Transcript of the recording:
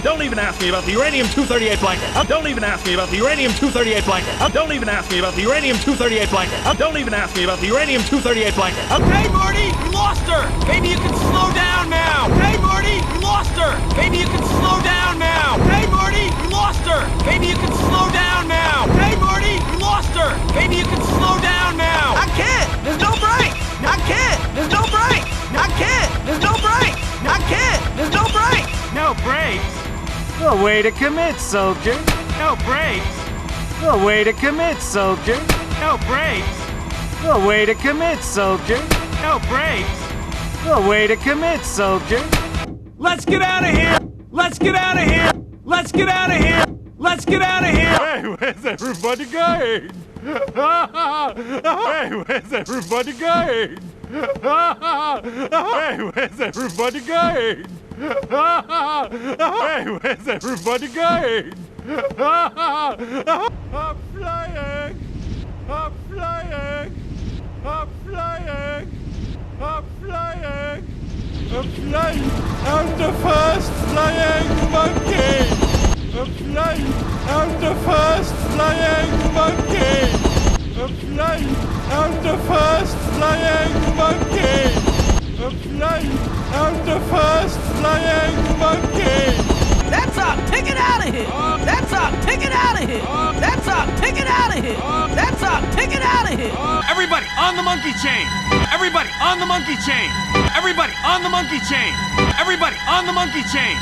Don't even ask me about the uranium-238 blanket. Don't even ask me about the uranium-238 blanket. Don't even ask me about the uranium-238 blanket. Don't even ask me about the uranium-238 blanket. Hey, Marty, you lost her. Maybe you can slow down now. Hey, Marty, you lost her. Maybe you can slow down now. Hey, Marty, you lost her. Maybe you can slow down now. Hey, Marty, you lost her. Maybe you can slow down now. I can't. There's no brakes. I can't. There's no brakes. I can't. There's no brakes. I can't. There's no brakes. No brakes. The way to commit, soldier. No brakes. The way to commit, soldier. No brakes. The way to commit, soldier. No brakes. The way to commit, soldier. Let's get out of here. Let's get out of here. Let's get out of here. Let's get out of here. Hey, where's everybody going? Hey, where's everybody going? Hey, where's everybody going? Hey, where's everybody going? I'm flying! I'm flying! I'm flying! I'm flying! I'm flying! I'm the first flying monkey! I'm flying! I'm the first flying monkey! I'm flying! I'm the first flying monkey! I'm flying! I'm the first flying monkey! That's up. Take it out of here. That's up. Take it out of here. That's up. Take it out of here. That's up. Take it out of here. Everybody on the monkey chain. Everybody on the monkey chain. Everybody on the monkey chain. Everybody on the monkey chain.